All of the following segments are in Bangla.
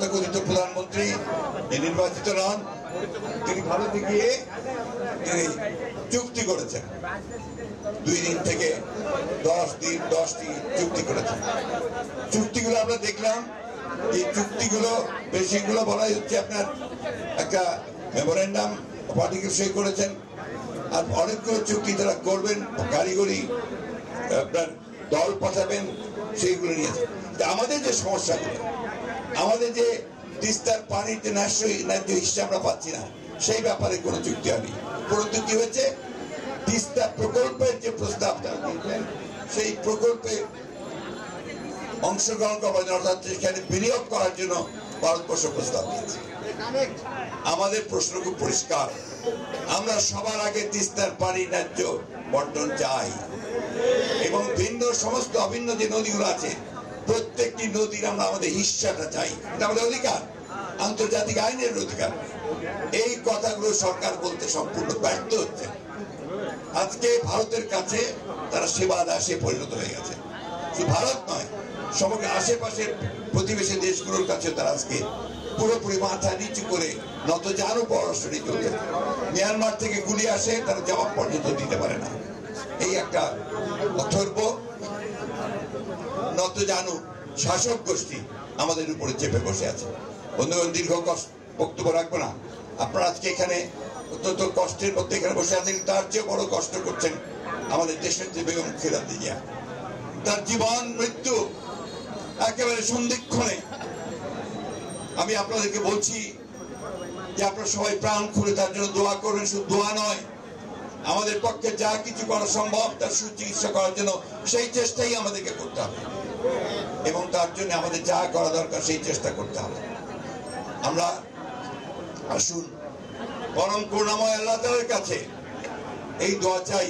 তথাকথিত প্রধানমন্ত্রী নির্বাচিত নন, তিনি ভারতে গিয়ে তিনি চুক্তি করেছেন, 2 দিন থেকে 10টি চুক্তি করেছেন। চুক্তিগুলো আমরা দেখলাম, এই চুক্তিগুলো বেশিগুলো বলা হচ্ছে আপনার একটা মেমোরেন্ডাম পার্টিকেল সই করেছেন, আর অনেকগুলো চুক্তি তারা করবেন, কারিগরি আপনার দল পাঠাবেন, সেইগুলো নিয়েছে। আমাদের যে সমস্যাগুলো, আমাদের যে তিস্তার পানিতে ন্যায্য হিসেবে আমরা পাচ্ছি না, সেই ব্যাপারে কোনো চুক্তি হয়নি। পরন্তু কি হয়েছে, তিস্তা প্রকল্পের যে প্রস্তাব সেই প্রকল্পে অংশগ্রহণ করার জন্য, অর্থাৎ সেখানে বিনিয়োগ করার জন্য ভারতবর্ষ প্রস্তাব দিয়েছে। আমাদের প্রশ্ন খুব পরিষ্কার, আমরা সবার আগে তিস্তার পানি ন্যায্য বন্টন চাই, এবং ভিন্ন সমস্ত অভিন্ন যে নদীগুলো আছে প্রত্যেকটি নদীর আমরা আমাদের হিস্সাটা চাই, এটা আমাদের অধিকার, আন্তর্জাতিক আইনের অধিকার। এই কথাগুলো সরকার বলতে সম্পূর্ণ ব্যর্থ হচ্ছে। আজকে ভারতের কাছে তারা সেবা দাসে পরিণত হয়ে গেছে। শুধু ভারত নয়, সমগ্র আশেপাশের প্রতিবেশী দেশগুলোর কাছে তারা আজকে পুরোপুরি মাথা নিচু করে নত জানু পররাষ্ট্র নীতি চলছে। মিয়ানমার থেকে গুলি আসে, তারা জবাব পর্যন্ত দিতে পারে না। এই একটা অথর্ব নত জানু শাসক গোষ্ঠী আমাদের উপরে চেপে বসে আছে। বন্ধুগণ, দীর্ঘ বক্তব্য রাখবো না। আপনারা আজকে এখানে অত্যন্ত কষ্টের মধ্যে এখানে বসে আছেন, তার চেয়ে বড় কষ্ট করছেন আমাদের দেশের যে বেগম খালেদা জিয়া। তার জীবন মৃত্যু একেবারে সন্ধিক্ষণে। আমি আপনাদেরকে বলছি যে আপনারা সবাই প্রাণ খুলে তার জন্য দোয়া করবেন। শুধু দোয়া নয়, আমাদের পক্ষে যা কিছু করা সম্ভব তার সুচিকিৎসা করার জন্য সেই চেষ্টাই আমাদেরকে করতে হবে, এবং তার জন্য আমাদের যা করা দরকার সেই চেষ্টা করতে হবে। আমরা আসুন পরম করুণাময় আল্লাহ তাআলার কাছে এই দোয়া চাই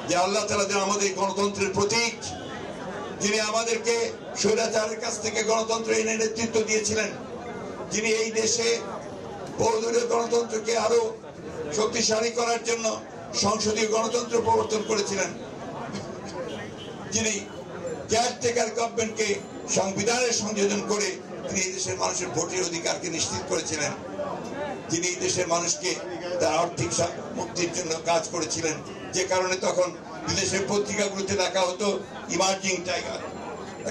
যে আল্লাহ তাআলা যেন আমাদের গণতন্ত্রের প্রতীক, যিনি আমাদেরকে স্বৈরাচারের কাছ থেকে গণতন্ত্র এনে নেতৃত্ব দিয়েছিলেন, যিনি এই দেশে বহুদলীয় গণতন্ত্রকে আরো শক্তিশালী করার জন্য সংসদীয় গণতন্ত্র প্রবর্তন করেছিলেন, যিনি কেয়ারটেকার গভর্নমেন্টকে সংবিধানের সংযোজন করে তিনি এই দেশের মানুষের ভোটের অধিকারকে নিশ্চিত করেছিলেন, যিনি এই দেশের মানুষকে তার আর্থিক মুক্তির জন্য কাজ করেছিলেন, যে কারণে তখন বিদেশের পত্রিকাগুলোতে লেখা হতো ইমার্জিং টাইগার।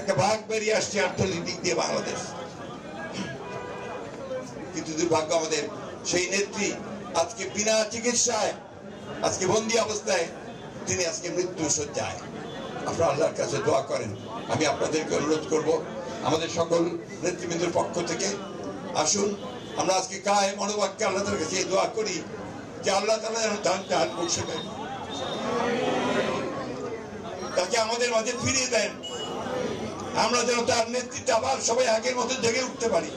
একটা ভাগ বেরিয়ে আসছে অর্থনৈতিক দিক দিয়ে বাংলাদেশ। কিন্তু দুর্ভাগ্য, আমাদের সেই নেত্রী আজকে বিনা চিকিৎসায়, আজকে বন্দী অবস্থায়, তিনি আজকে মৃত্যু শয্যায়। আপনারা আল্লাহর কাছে দোয়া করেন। আমি আপনাদেরকে অনুরোধ করব, আমাদের সকল নেতৃবৃন্দের পক্ষ থেকে আসুন আমরা আজকে কায়ে মনোবাক্যে আল্লাহ তাআলার কাছে দোয়া করি যে আল্লাহ তাআলা যেন তার বসে দেন, তাকে আমাদের মাঝে ফিরিয়ে দেন, আমরা যেন তার নেতৃত্বে আবার সবাই আগের মতো জেগে উঠতে পারি,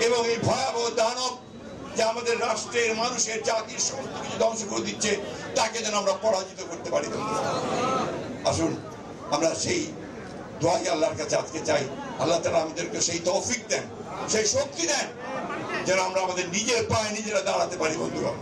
এবং এই ভয়াবহ দানব যে আমাদের রাষ্ট্রের, মানুষের, জাতির সমস্ত কিছু ধ্বংস করে দিচ্ছে, তাকে যেন আমরা পরাজিত করতে পারি। আসুন আমরা সেই দোয়াই আল্লাহর কাছে আজকে চাই, আল্লাহ তাআলা আমাদেরকে সেই তৌফিক দেন, সেই শক্তি দেন, যেন আমরা আমাদের নিজের পায়ে নিজেরা দাঁড়াতে পারি। বন্ধুরা,